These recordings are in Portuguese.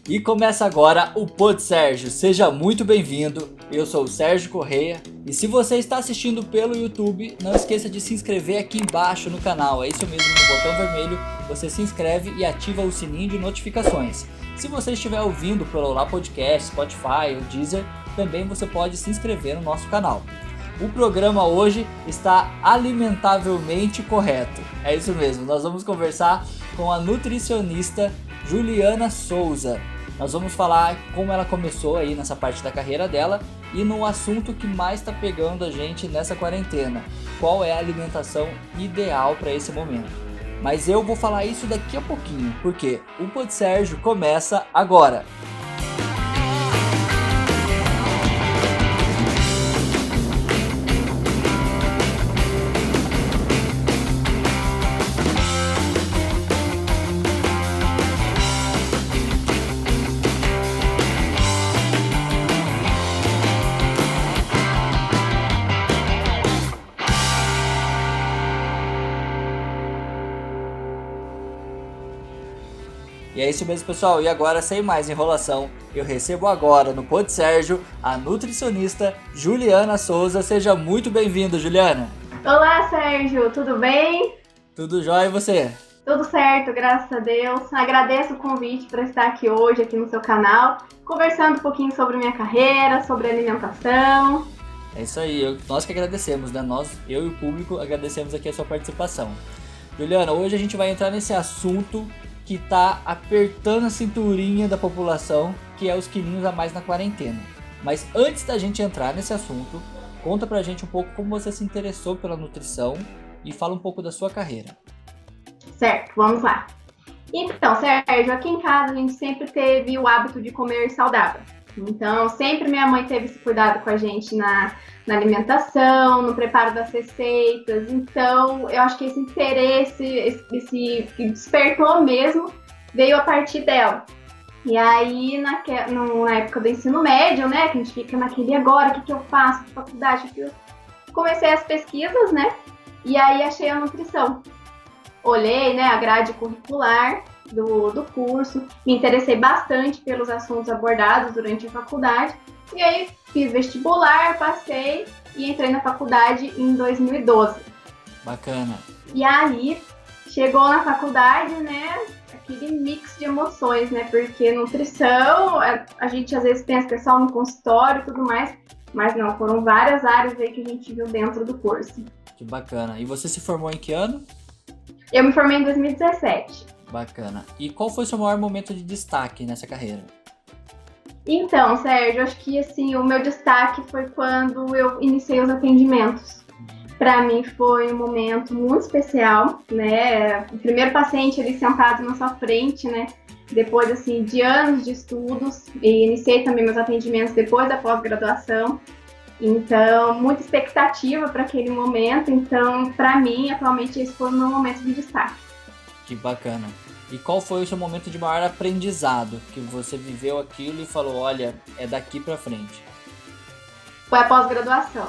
E começa agora o Pod Sérgio. Seja muito bem-vindo. Eu sou o Sérgio Correia. E se você está assistindo pelo YouTube, não esqueça de se inscrever aqui embaixo no canal. É isso mesmo, no botão vermelho, você se inscreve e ativa o sininho de notificações. Se você estiver ouvindo pelo Olá Podcast, Spotify ou Deezer, também você pode se inscrever no nosso canal. O programa hoje está alimentavelmente correto. É isso mesmo, nós vamos conversar com a nutricionista Juliana Souza. Nós vamos falar como ela começou aí nessa parte da carreira dela e no assunto que mais está pegando a gente nessa quarentena. Qual é a alimentação ideal para esse momento? Mas eu vou falar isso daqui a pouquinho, porque o Pod Sérgio começa agora. E é isso mesmo, pessoal. E agora, sem mais enrolação, eu recebo agora no Pod Sérgio a nutricionista Juliana Souza. Seja muito bem-vinda, Juliana. Olá, Sérgio. Tudo bem? Tudo jóia e você? Tudo certo, graças a Deus. Agradeço o convite para estar aqui hoje, aqui no seu canal, conversando um pouquinho sobre minha carreira, sobre alimentação. É isso aí. Nós que agradecemos, né? Eu e o público agradecemos aqui a sua participação. Juliana, hoje a gente vai entrar nesse assunto que tá apertando a cinturinha da população, que é os quilinhos a mais na quarentena. Mas antes da gente entrar nesse assunto, conta pra gente um pouco como você se interessou pela nutrição e fala um pouco da sua carreira. Certo, vamos lá. Então, Sérgio, aqui em casa a gente sempre teve o hábito de comer saudável. Então, sempre minha mãe teve esse cuidado com a gente na alimentação, no preparo das receitas. Então, eu acho que esse interesse, esse que despertou mesmo, veio a partir dela. E aí, na época do ensino médio, né, que a gente fica naquele agora, o que eu faço, que faculdade, comecei as pesquisas, né, e aí achei a nutrição. Olhei, né, a grade curricular do curso, me interessei bastante pelos assuntos abordados durante a faculdade, e aí fiz vestibular, passei e entrei na faculdade em 2012. Bacana. E aí, chegou na faculdade, né, aquele mix de emoções, né, porque nutrição, a gente às vezes pensa que é só no consultório e tudo mais, mas não, foram várias áreas aí que a gente viu dentro do curso. Que bacana. E você se formou em que ano? Eu me formei em 2017. Bacana. E qual foi o seu maior momento de destaque nessa carreira? Então, Sérgio, acho que assim, o meu destaque foi quando eu iniciei os atendimentos. Para mim foi um momento muito especial, né? O primeiro paciente ali sentado na sua frente, né? Depois, assim, de anos de estudos, e iniciei também meus atendimentos depois da pós-graduação. Então, muita expectativa para aquele momento. Então, para mim, atualmente, esse foi o meu momento de destaque. Que bacana. E qual foi o seu momento de maior aprendizado? Que você viveu aquilo e falou, olha, é daqui pra frente. Foi a pós-graduação.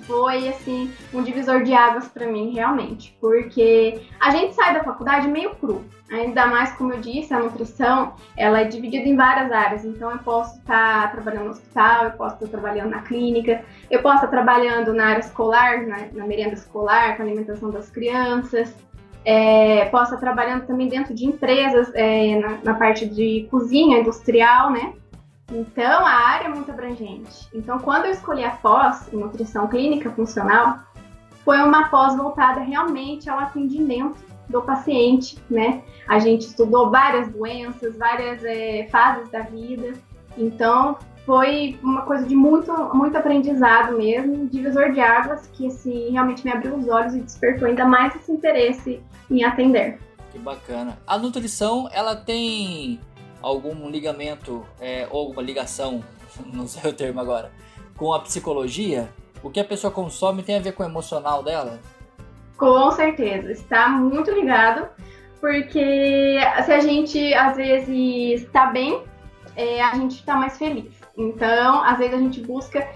Foi, assim, um divisor de águas para mim, realmente. Porque a gente sai da faculdade meio cru. Ainda mais, como eu disse, a nutrição, ela é dividida em várias áreas. Então, eu posso estar trabalhando no hospital, eu posso estar trabalhando na clínica, eu posso estar trabalhando na área escolar, na merenda escolar, com a alimentação das crianças. Posso estar trabalhando também dentro de empresas, na parte de cozinha industrial, né? Então, a área é muito abrangente. Então, quando eu escolhi a pós em nutrição clínica funcional, foi uma pós voltada realmente ao atendimento do paciente, né? A gente estudou várias doenças, várias fases da vida. Então, foi uma coisa de muito, muito aprendizado mesmo, divisor de águas, que assim, realmente me abriu os olhos e despertou ainda mais esse interesse em atender. Que bacana. A nutrição, ela tem algum ligamento ou alguma ligação, não sei o termo agora, com a psicologia? O que a pessoa consome tem a ver com o emocional dela? Com certeza, está muito ligado, porque se a gente às vezes está bem, a gente está mais feliz. Então, às vezes a gente busca,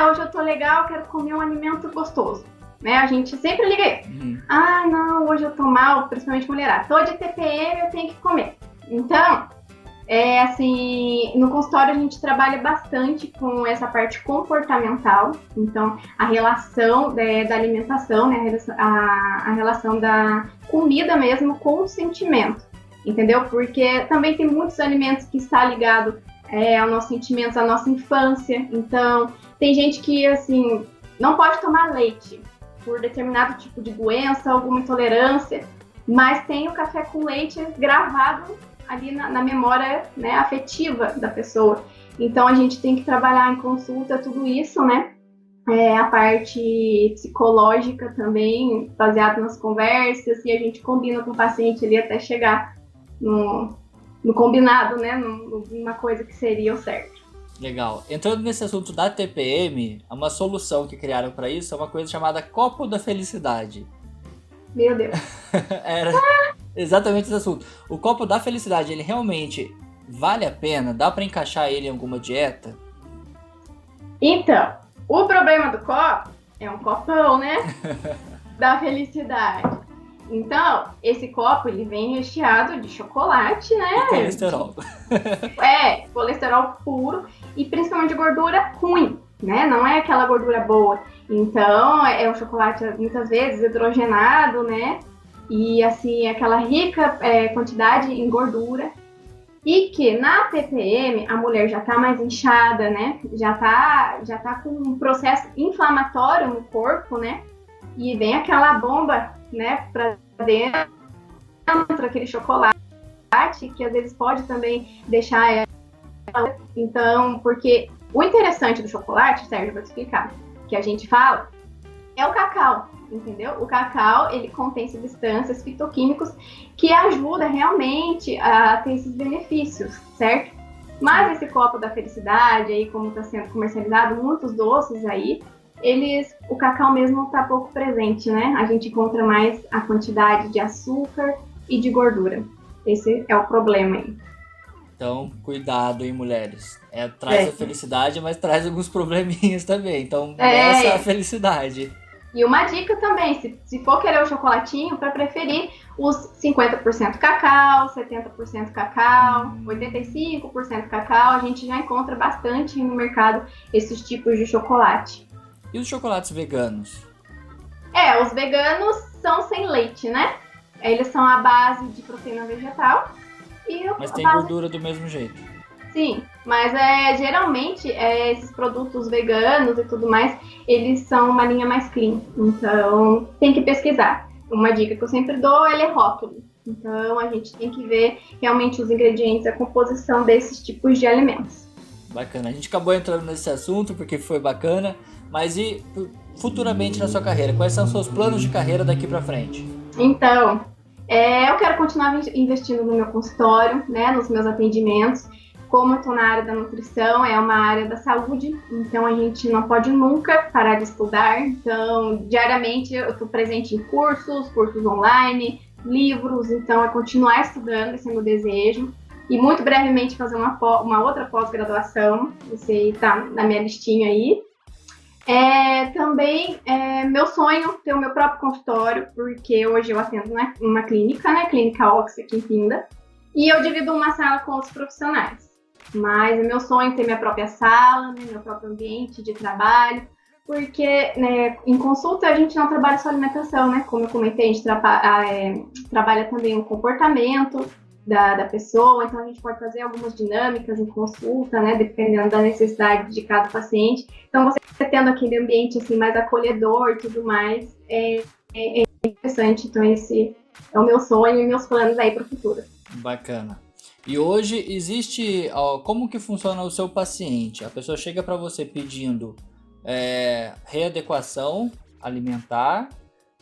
hoje eu tô legal, quero comer um alimento gostoso. Né? A gente sempre liga isso. Não, hoje eu tô mal, principalmente mulherada. Tô de TPM, eu tenho que comer. Então, Assim, no consultório a gente trabalha bastante com essa parte comportamental, então a relação da alimentação, né, a relação da comida mesmo com o sentimento, entendeu? Porque também tem muitos alimentos que está ligado aos nossos sentimentos, à nossa infância, então tem gente que, assim, não pode tomar leite por determinado tipo de doença, alguma intolerância, mas tem o café com leite gravado ali na memória, né, afetiva da pessoa. Então a gente tem que trabalhar em consulta tudo isso, né? A parte psicológica também, baseado nas conversas, e a gente combina com o paciente ali até chegar no combinado, né? Numa coisa que seria o certo. Legal. Entrando nesse assunto da TPM, uma solução que criaram para isso é uma coisa chamada Copo da Felicidade. Meu Deus. Era exatamente esse assunto. O Copo da Felicidade, ele realmente vale a pena? Dá para encaixar ele em alguma dieta? Então, o problema do copo é um copão, né? Da felicidade. Então, esse copo, ele vem recheado de chocolate, né? E colesterol. Colesterol puro e principalmente gordura ruim, né? Não é aquela gordura boa. Então, é um chocolate, muitas vezes, hidrogenado, né? E, assim, aquela rica quantidade em gordura. E que na TPM, a mulher já tá mais inchada, né? Já tá com um processo inflamatório no corpo, né? E vem aquela bomba, né, pra dentro, aquele chocolate, que às vezes pode também deixar ela. Então, porque o interessante do chocolate, Sérgio, vou te explicar, que a gente fala, é o cacau, entendeu? O cacau, ele contém substâncias fitoquímicos que ajudam realmente a ter esses benefícios, certo? Mas esse copo da felicidade, aí como está sendo comercializado, muitos doces aí, o cacau mesmo está pouco presente, né? A gente encontra mais a quantidade de açúcar e de gordura. Esse é o problema aí. Então, cuidado, hein, mulheres. Traz a felicidade, mas traz alguns probleminhas também. Então, essa é a felicidade. E uma dica também, se for querer o chocolatinho, para preferir os 50% cacau, 70% cacau, 85% cacau, a gente já encontra bastante no mercado esses tipos de chocolate. E os chocolates veganos? Os veganos são sem leite, né? Eles são à base de proteína vegetal. Mas tem gordura do mesmo jeito. Sim, mas geralmente esses produtos veganos e tudo mais, eles são uma linha mais clean. Então, tem que pesquisar. Uma dica que eu sempre dou, ele é rótulo. Então, a gente tem que ver realmente os ingredientes, a composição desses tipos de alimentos. Bacana. A gente acabou entrando nesse assunto porque foi bacana. Mas e futuramente na sua carreira? Quais são os seus planos de carreira daqui pra frente? Então, eu quero continuar investindo no meu consultório, né, nos meus atendimentos. Como eu estou na área da nutrição, é uma área da saúde, então a gente não pode nunca parar de estudar. Então, diariamente eu estou presente em cursos online, livros, então é continuar estudando, esse é meu desejo. E muito brevemente fazer uma outra pós-graduação, você está na minha listinha aí. Também meu sonho ter o meu próprio consultório, porque hoje eu atendo numa clínica, né, Clínica Ox aqui em Pinda, e eu divido uma sala com outros profissionais. Mas é meu sonho ter minha própria sala, né, meu próprio ambiente de trabalho, porque né, em consulta a gente não trabalha só alimentação, né? Como eu comentei, a gente trabalha também o comportamento da pessoa, então a gente pode fazer algumas dinâmicas em consulta, né? Dependendo da necessidade de cada paciente. Então você tendo aquele ambiente assim, mais acolhedor e tudo mais, é interessante. Então esse é o meu sonho e meus planos aí para o futuro. Bacana. E hoje existe, como que funciona o seu paciente? A pessoa chega para você pedindo readequação alimentar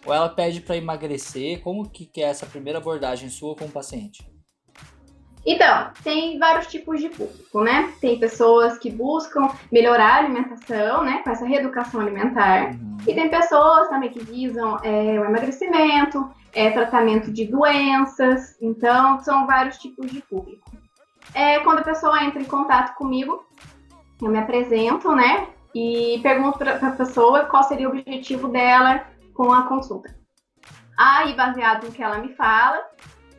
ou ela pede para emagrecer? Como que é essa primeira abordagem sua com o paciente? Então, tem vários tipos de público, né? Tem pessoas que buscam melhorar a alimentação, né? Com essa reeducação alimentar. Uhum. E tem pessoas também que visam o emagrecimento, tratamento de doenças. Então, são vários tipos de público. Quando a pessoa entra em contato comigo, eu me apresento, né? E pergunto para a pessoa qual seria o objetivo dela com a consulta. Aí, baseado no que ela me fala,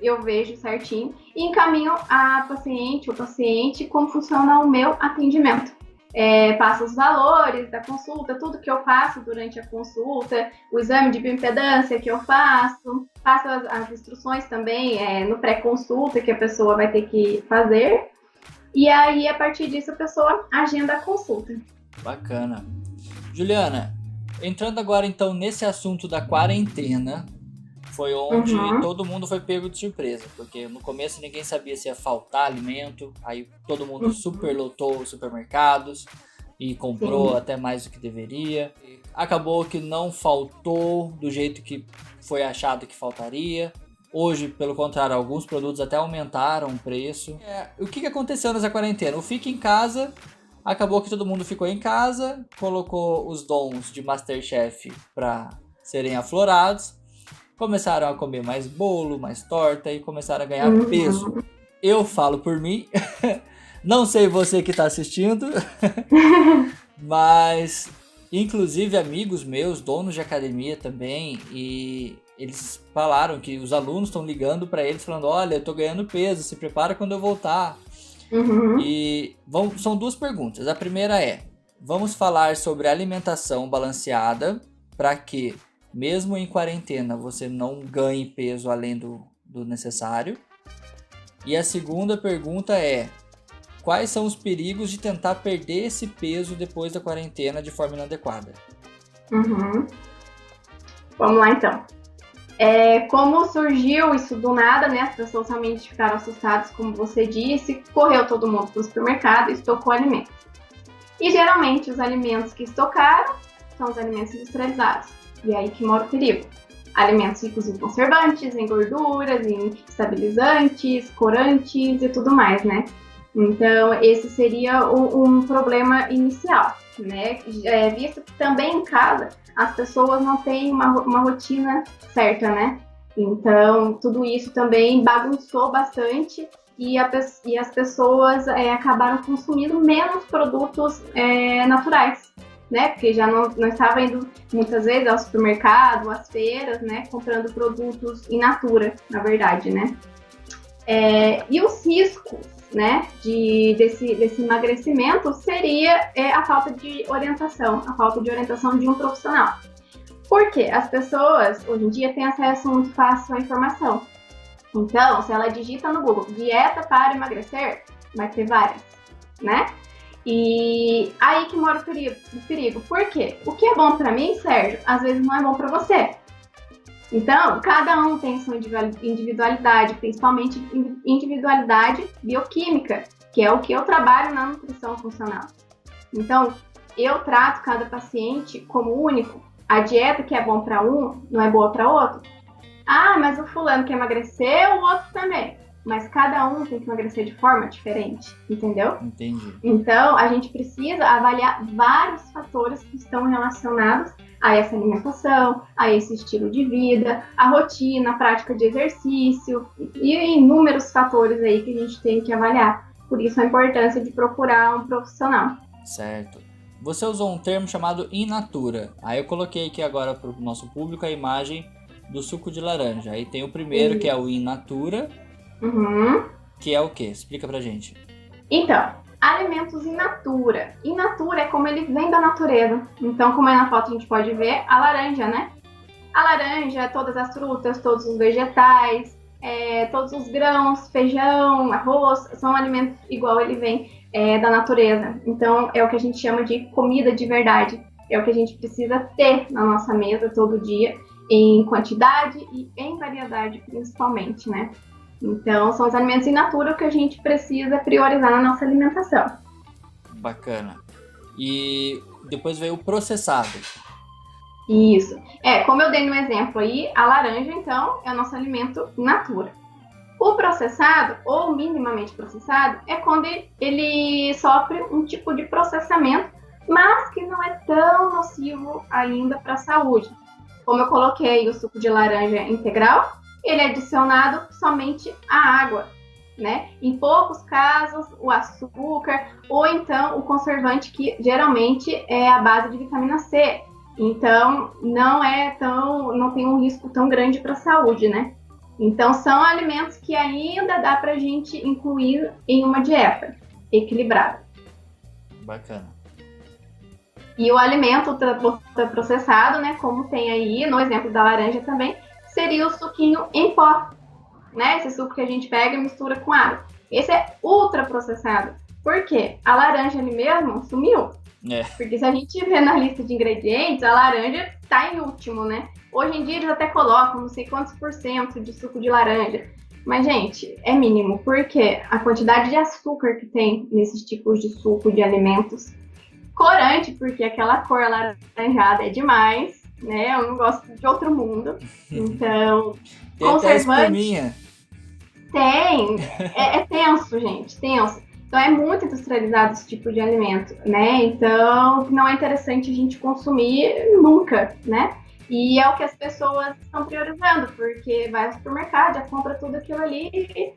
eu vejo certinho e encaminho a paciente ou paciente como funciona o meu atendimento. Passo os valores da consulta, tudo que eu faço durante a consulta, o exame de bioimpedância que eu faço as instruções também no pré-consulta que a pessoa vai ter que fazer. E aí, a partir disso, a pessoa agenda a consulta. Bacana. Juliana, entrando agora então nesse assunto da quarentena, foi onde todo mundo foi pego de surpresa, porque no começo ninguém sabia se ia faltar alimento, aí todo mundo superlotou os supermercados e comprou até mais do que deveria. Acabou que não faltou do jeito que foi achado que faltaria. Hoje, pelo contrário, alguns produtos até aumentaram o preço. O que aconteceu nessa quarentena? O Fica em Casa, acabou que todo mundo ficou em casa, colocou os dons de MasterChef para serem aflorados. Começaram a comer mais bolo, mais torta e começaram a ganhar peso. Eu falo por mim, não sei você que está assistindo, mas inclusive amigos meus, donos de academia também, e eles falaram que os alunos estão ligando para eles falando, olha, eu estou ganhando peso, se prepara quando eu voltar. E são duas perguntas. A primeira é, vamos falar sobre alimentação balanceada para que mesmo em quarentena, você não ganhe peso além do necessário. E a segunda pergunta é, quais são os perigos de tentar perder esse peso depois da quarentena de forma inadequada? Vamos lá, então. Como surgiu isso do nada, né? As pessoas realmente ficaram assustadas, como você disse, correu todo mundo para o supermercado e estocou alimentos. E geralmente os alimentos que estocaram são os alimentos industrializados. E aí que mora o perigo. Alimentos ricos em conservantes, em gorduras, em estabilizantes, corantes e tudo mais, né? Então, esse seria um problema inicial, né? Visto que também em casa as pessoas não têm uma rotina certa, né? Então, tudo isso também bagunçou bastante e as pessoas acabaram consumindo menos produtos naturais. Né? Porque já não estava indo muitas vezes ao supermercado, às feiras, né? Comprando produtos in natura, na verdade, né? E os riscos, né? Desse emagrecimento seria a falta de orientação de um profissional. Porque as pessoas, hoje em dia, têm acesso muito fácil à informação. Então, se ela digita no Google, dieta para emagrecer, vai ter várias, né? E aí que mora o perigo. Por quê? O que é bom para mim, Sérgio, às vezes não é bom para você. Então, cada um tem sua individualidade, principalmente individualidade bioquímica, que é o que eu trabalho na nutrição funcional. Então, eu trato cada paciente como único. A dieta que é bom para um, não é boa para outro. Ah, mas o fulano quer emagrecer, o outro também. Mas cada um tem que emagrecer de forma diferente, entendeu? Entendi. Então, a gente precisa avaliar vários fatores que estão relacionados a essa alimentação, a esse estilo de vida, a rotina, a prática de exercício e inúmeros fatores aí que a gente tem que avaliar. Por isso, a importância de procurar um profissional. Certo. Você usou um termo chamado in natura. Aí eu coloquei aqui agora para o nosso público a imagem do suco de laranja. Aí tem o primeiro, que é o in natura. Que é o quê? Explica pra gente. Então, alimentos in natura. In natura é como ele vem da natureza. Então, como aí na foto a gente pode ver, a laranja, né? A laranja, todas as frutas, todos os vegetais, todos os grãos, feijão, arroz, são alimentos igual ele vem da natureza. Então, é o que a gente chama de comida de verdade. É o que a gente precisa ter na nossa mesa todo dia, em quantidade e em variedade, principalmente, né? Então, são os alimentos in natura que a gente precisa priorizar na nossa alimentação. Bacana. E depois veio o processado. Isso. Como eu dei no exemplo aí, a laranja, então, é o nosso alimento in natura. O processado, ou minimamente processado, é quando ele sofre um tipo de processamento, mas que não é tão nocivo ainda para a saúde. Como eu coloquei o suco de laranja integral, ele é adicionado somente à água, né? Em poucos casos, o açúcar ou então o conservante, que geralmente é a base de vitamina C. Então, não tem um risco tão grande para a saúde, né? Então, são alimentos que ainda dá pra gente incluir em uma dieta equilibrada. Bacana. E o alimento ultraprocessado, né, como tem aí no exemplo da laranja também, seria o suquinho em pó, né? Esse suco que a gente pega e mistura com água. Esse é ultraprocessado. Por quê? A laranja ali mesmo sumiu. Porque se a gente vê na lista de ingredientes, a laranja tá em último, né? Hoje em dia eles até colocam não sei quantos % de suco de laranja. Mas, gente, é mínimo, porque a quantidade de açúcar que tem nesses tipos de suco de alimentos, corante, porque aquela cor alaranjada é demais, né? Eu não gosto de outro mundo. Então, tem conservante... Tem. É tenso, gente, tenso. Então, é muito industrializado esse tipo de alimento, né? Então, não é interessante a gente consumir nunca, né? E é o que as pessoas estão priorizando, porque vai ao supermercado, já compra tudo aquilo ali e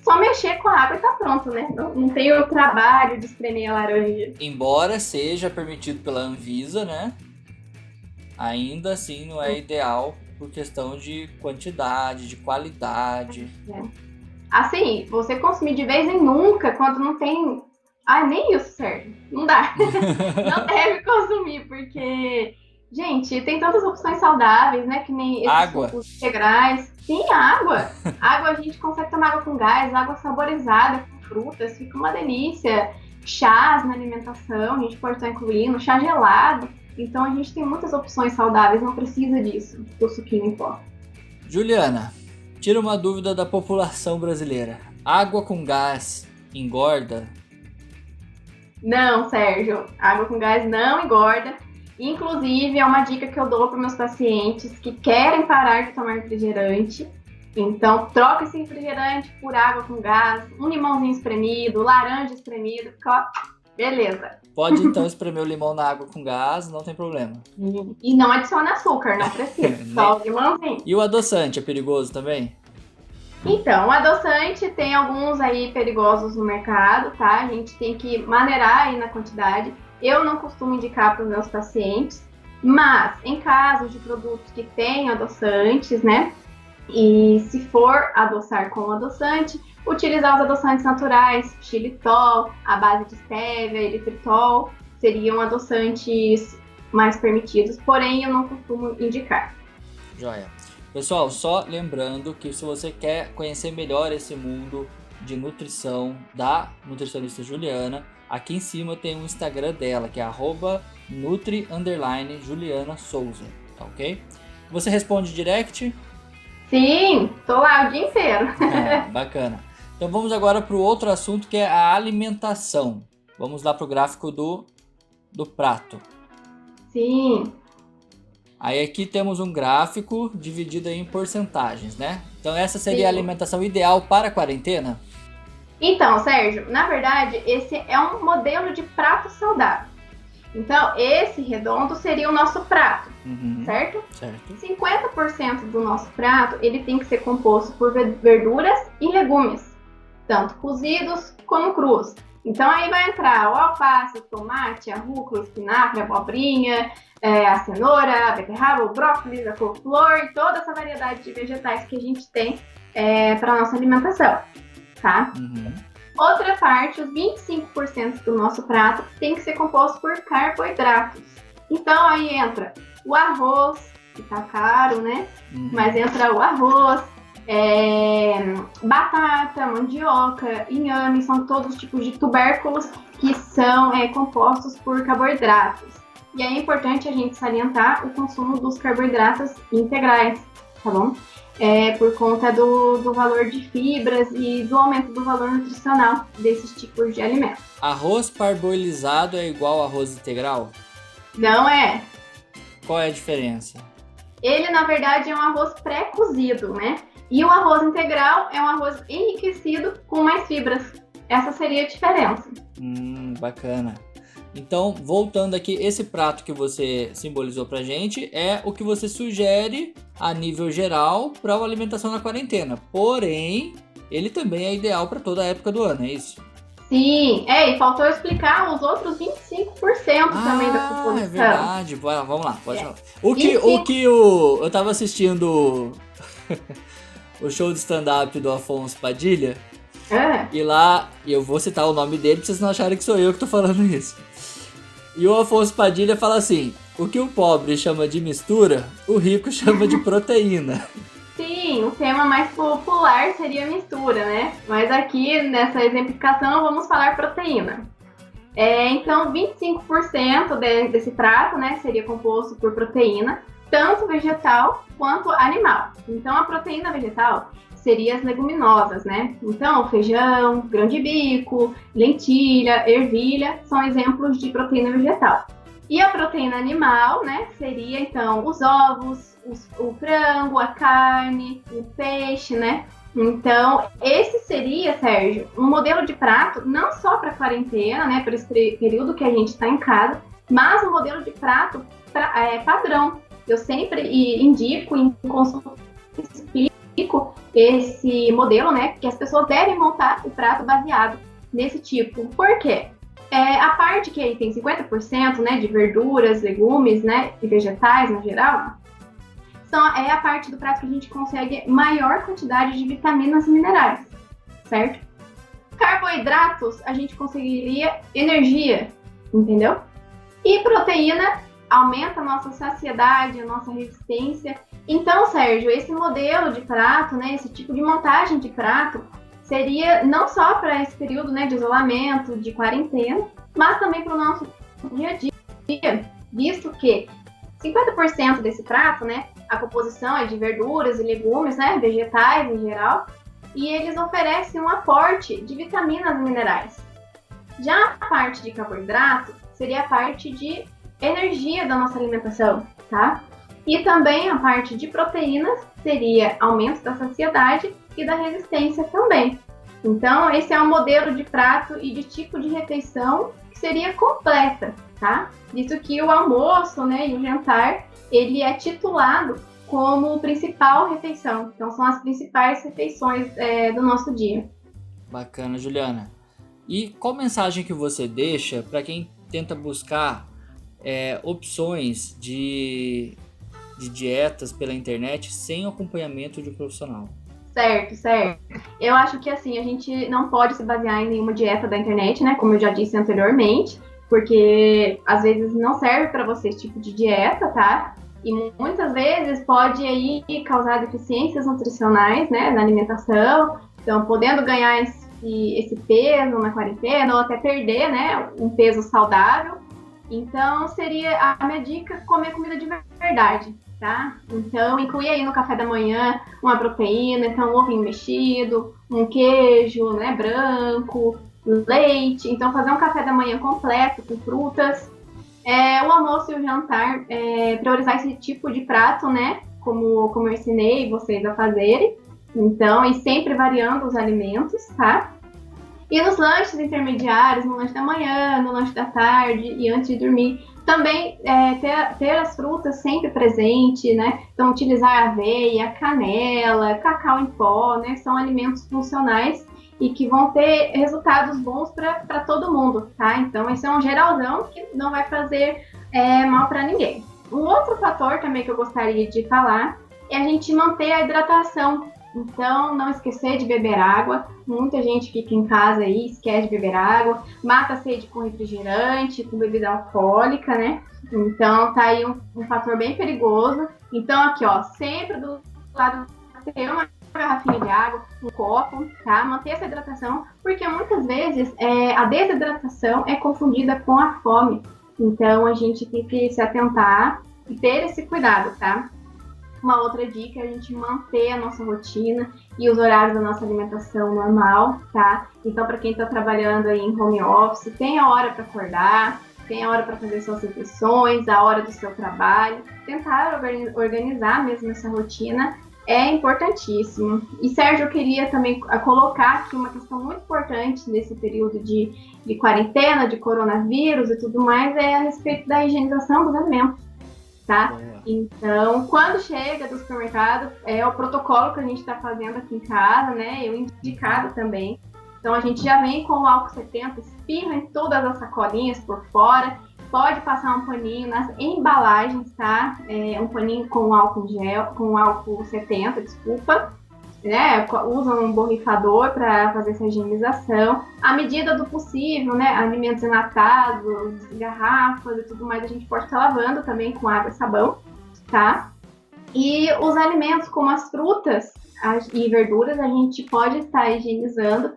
só mexer com a água e tá pronto, né? Não tem o trabalho de espremer a laranja. Embora seja permitido pela Anvisa, né? Ainda assim não é ideal por questão de quantidade, de qualidade. Assim, você consumir de vez em nunca, quando não tem... nem isso serve. Não dá. Não deve consumir, porque... Gente, tem tantas opções saudáveis, né? Que nem esses sucos integrais. Sim, água. Água, a gente consegue tomar água com gás, água saborizada com frutas, fica uma delícia. Chás na alimentação, a gente pode estar incluindo, chá gelado. Então, a gente tem muitas opções saudáveis, não precisa disso, do suquinho em pó. Juliana, tira uma dúvida da população brasileira. Água com gás engorda? Não, Sérgio. Água com gás não engorda. Inclusive, é uma dica que eu dou para meus pacientes que querem parar de tomar refrigerante. Então, troca esse refrigerante por água com gás, um limãozinho espremido, laranja espremido, beleza. Pode então espremer o limão na água com gás, não tem problema. E não adiciona açúcar, não precisa, só o limãozinho. E o adoçante é perigoso também? Então, o adoçante tem alguns aí perigosos no mercado, tá? A gente tem que maneirar aí na quantidade. Eu não costumo indicar para os meus pacientes, mas em casos de produtos que têm adoçantes, né? E se for adoçar com adoçante, utilizar os adoçantes naturais, xilitol, a base de stevia, eritritol, seriam adoçantes mais permitidos, porém eu não costumo indicar. Joia. Pessoal, só lembrando que se você quer conhecer melhor esse mundo de nutrição da nutricionista Juliana, aqui em cima tem o Instagram dela, que é @nutri_juliana_souza, tá ok? Você responde direct? Sim, tô lá o dia inteiro. Bacana. Então vamos agora para o outro assunto, que é a alimentação. Vamos lá para o gráfico do prato. Sim. Aí aqui temos um gráfico dividido em porcentagens, né? Então essa seria a alimentação ideal para a quarentena? Então, Sérgio, na verdade, esse é um modelo de prato saudável. Então, esse redondo seria o nosso prato, certo? 50% do nosso prato, ele tem que ser composto por verduras e legumes, tanto cozidos como crus. Então, aí vai entrar o alface, o tomate, a rúcula, o espinafre, a abobrinha, a cenoura, a beterraba, o brócolis, a couve-flor e toda essa variedade de vegetais que a gente tem para a nossa alimentação, tá? Outra parte, os 25% do nosso prato tem que ser composto por carboidratos. Então, aí entra o arroz, que tá caro, né? Mas entra o arroz, batata, mandioca, inhame, são todos os tipos de tubérculos que são compostos por carboidratos. E é importante a gente salientar o consumo dos carboidratos integrais, tá bom? Por conta do valor de fibras e do aumento do valor nutricional desses tipos de alimentos. Arroz parboilizado é igual a arroz integral? Não é. Qual é a diferença? Ele, na verdade, é um arroz pré-cozido, né? E o arroz integral é um arroz enriquecido com mais fibras. Essa seria a diferença. Bacana. Então, voltando aqui, esse prato que você simbolizou pra gente é o que você sugere a nível geral para a alimentação na quarentena. Porém, ele também é ideal para toda a época do ano, é isso? Sim, e faltou explicar os outros 25% também da composição. É verdade. Vamos lá, pode falar. Eu tava assistindo o show de stand-up do Afonso Padilha. É. E lá, eu vou citar o nome dele pra vocês não acharem que sou eu que tô falando isso. E o Afonso Padilha fala assim: o que o pobre chama de mistura, o rico chama de proteína. Sim, o tema mais popular seria mistura, né? Mas aqui, nessa exemplificação, vamos falar proteína. Então, 25% desse prato, né, seria composto por proteína, tanto vegetal quanto animal. Então, a proteína vegetal seria as leguminosas, né? Então, feijão, grão de bico, lentilha, ervilha, são exemplos de proteína vegetal. E a proteína animal, né, seria, então, os ovos, o frango, a carne, o peixe, né? Então, esse seria, Sérgio, um modelo de prato não só para quarentena, né, para esse período que a gente está em casa, mas um modelo de prato padrão. Eu sempre indico, em consulta, explico esse modelo, né, que as pessoas devem montar o prato baseado nesse tipo. Por quê? A parte que aí tem 50%, né, de verduras, legumes, né, e vegetais no geral, é a parte do prato que a gente consegue maior quantidade de vitaminas e minerais, certo? Carboidratos, a gente conseguiria energia, entendeu? E proteína aumenta a nossa saciedade, a nossa resistência. Então, Sérgio, esse modelo de prato, né, esse tipo de montagem de prato, seria não só para esse período, né, de isolamento, de quarentena, mas também para o nosso dia a dia, visto que 50% desse prato, né, a composição é de verduras e legumes, né, vegetais em geral, e eles oferecem um aporte de vitaminas e minerais. Já a parte de carboidrato seria a parte de energia da nossa alimentação, tá? E também a parte de proteínas seria aumento da saciedade e da resistência também. Então, esse é um modelo de prato e de tipo de refeição que seria completa, tá? Visto que o almoço, né, e o jantar, ele é titulado como principal refeição. Então, são as principais refeições do nosso dia. Bacana, Juliana. E qual mensagem que você deixa para quem tenta buscar opções de dietas pela internet sem acompanhamento de um profissional? Certo. Eu acho que, assim, a gente não pode se basear em nenhuma dieta da internet, né? Como eu já disse anteriormente, porque às vezes não serve para você esse tipo de dieta, tá? E muitas vezes pode aí causar deficiências nutricionais, né, na alimentação. Então, podendo ganhar esse peso na quarentena ou até perder, né, um peso saudável. Então, seria a minha dica comer comida de verdade, tá? Então, incluir aí no café da manhã uma proteína, então um ovinho mexido, um queijo, né, branco, leite. Então, fazer um café da manhã completo com frutas. O almoço e o jantar, priorizar esse tipo de prato, né? Como eu ensinei vocês a fazerem. Então, e sempre variando os alimentos, tá? E nos lanches intermediários, no lanche da manhã, no lanche da tarde e antes de dormir, também ter as frutas sempre presente, né? Então, utilizar aveia, canela, cacau em pó, né? São alimentos funcionais e que vão ter resultados bons para todo mundo, tá? Então, esse é um geralzão que não vai fazer mal para ninguém. Um outro fator também que eu gostaria de falar é a gente manter a hidratação. Então, não esquecer de beber água. Muita gente fica em casa aí, esquece de beber água, mata a sede com refrigerante, com bebida alcoólica, né? Então, tá aí um fator bem perigoso. Então, aqui, ó, sempre do lado ter uma garrafinha de água, um copo, tá? Manter essa hidratação, porque muitas vezes a desidratação é confundida com a fome. Então, a gente tem que se atentar e ter esse cuidado, tá? Uma outra dica é a gente manter a nossa rotina e os horários da nossa alimentação normal, tá? Então, para quem está trabalhando aí em home office, tem a hora para acordar, tem a hora para fazer suas refeições, a hora do seu trabalho. Tentar organizar mesmo essa rotina é importantíssimo. E, Sérgio, eu queria também colocar aqui uma questão muito importante nesse período de quarentena, de coronavírus e tudo mais, é a respeito da higienização dos alimentos, tá? Então, quando chega do supermercado, é o protocolo que a gente está fazendo aqui em casa, né? Eu indicado também. Então, a gente já vem com o álcool 70, espirra em todas as sacolinhas por fora. Pode passar um paninho nas embalagens, tá? Um paninho com álcool gel, com álcool 70, desculpa. né, usam um borrifador para fazer essa higienização. À medida do possível, né, alimentos enlatados, garrafas e tudo mais, a gente pode estar lavando também com água e sabão, tá? E os alimentos como as frutas e verduras, a gente pode estar higienizando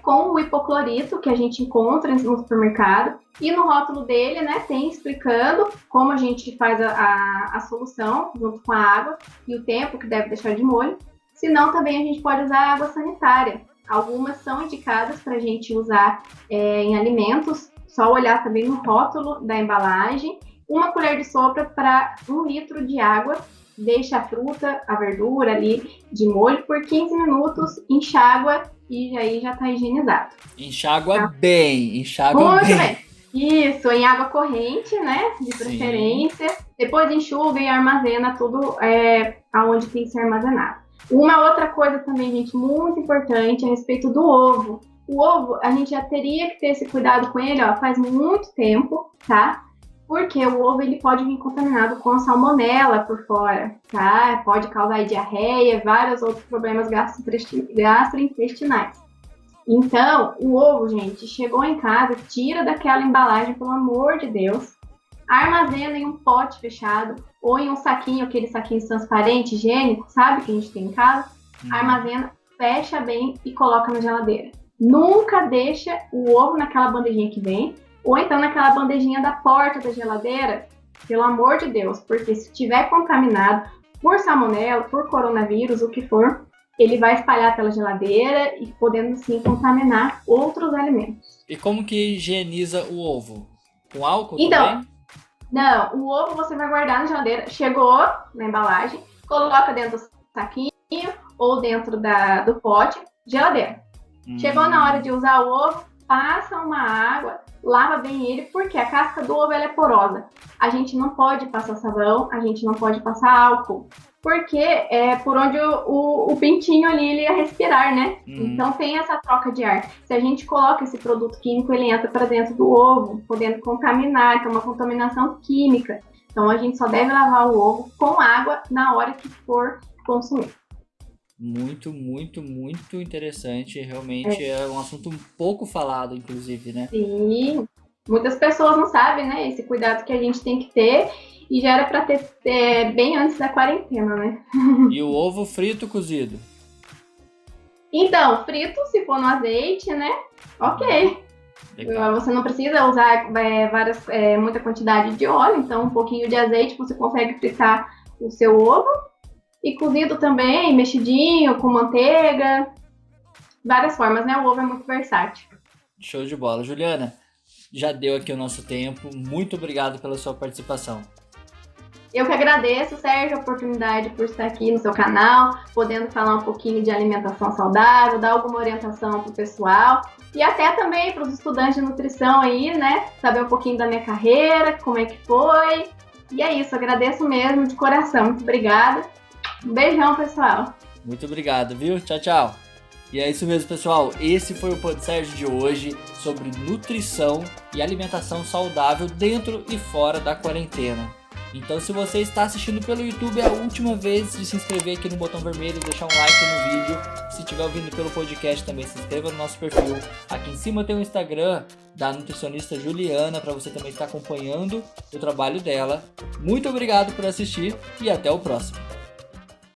com o hipoclorito que a gente encontra no supermercado. E no rótulo dele, né, tem explicando como a gente faz a solução junto com a água e o tempo que deve deixar de molho. Se não, também a gente pode usar água sanitária. Algumas são indicadas para a gente usar em alimentos. Só olhar também no rótulo da embalagem. 1 colher de sopa para 1 litro de água. Deixa a fruta, a verdura ali de molho por 15 minutos, enxágua e aí já está higienizado. Enxágua Tá? bem, enxágua Muito bem. bem. Isso, em água corrente, né? De preferência. Sim. Depois enxuga e armazena tudo aonde tem que ser armazenado. Uma outra coisa também, gente, muito importante a respeito do ovo. O ovo, a gente já teria que ter esse cuidado com ele, ó, faz muito tempo, tá? Porque o ovo, ele pode vir contaminado com salmonela por fora, tá? Pode causar diarreia, vários outros problemas gastrointestinais. Então, o ovo, gente, chegou em casa, tira daquela embalagem, pelo amor de Deus, armazena em um pote fechado ou em um saquinho, aquele saquinho transparente, higiênico, sabe, que a gente tem em casa, armazena, fecha bem e coloca na geladeira. Nunca deixa o ovo naquela bandejinha que vem, ou então naquela bandejinha da porta da geladeira, pelo amor de Deus, porque se estiver contaminado por salmonela, por coronavírus, o que for, ele vai espalhar pela geladeira e podendo sim contaminar outros alimentos. E como que higieniza o ovo? Com álcool então, também? Não, o ovo você vai guardar na geladeira, chegou na embalagem, coloca dentro do saquinho ou dentro do pote, geladeira. Chegou na hora de usar o ovo, passa uma água, lava bem ele, porque a casca do ovo ela é porosa. A gente não pode passar sabão, a gente não pode passar álcool, porque é por onde o pintinho ali ele ia respirar, né? Então tem essa troca de ar. Se a gente coloca esse produto químico, ele entra para dentro do ovo, podendo contaminar, que é uma contaminação química. Então a gente só deve lavar o ovo com água na hora que for consumir. Muito, muito, muito interessante. Realmente é um assunto um pouco falado, inclusive, né? Sim, muitas pessoas não sabem, né? Esse cuidado que a gente tem que ter e já era para ter bem antes da quarentena, né? E o ovo frito ou cozido? Então, frito, se for no azeite, né? Ok. Legal. Você não precisa usar muita quantidade de óleo, então um pouquinho de azeite você consegue fritar o seu ovo. E cozido também, mexidinho, com manteiga, várias formas, né? O ovo é muito versátil. Show de bola. Juliana, já deu aqui o nosso tempo. Muito obrigado pela sua participação. Eu que agradeço, Sérgio, a oportunidade por estar aqui no seu canal, podendo falar um pouquinho de alimentação saudável, dar alguma orientação para o pessoal e até também para os estudantes de nutrição aí, né? Saber um pouquinho da minha carreira, como é que foi. E é isso, agradeço mesmo de coração. Muito obrigada. Um beijão, pessoal. Muito obrigado, viu? Tchau, tchau. E é isso mesmo, pessoal. Esse foi o Pod Sérgio de hoje sobre nutrição e alimentação saudável dentro e fora da quarentena. Então, se você está assistindo pelo YouTube, é a última vez de se inscrever aqui no botão vermelho, deixar um like no vídeo. Se estiver ouvindo pelo podcast, também se inscreva no nosso perfil. Aqui em cima tem o Instagram da nutricionista Juliana, para você também estar acompanhando o trabalho dela. Muito obrigado por assistir e até o próximo.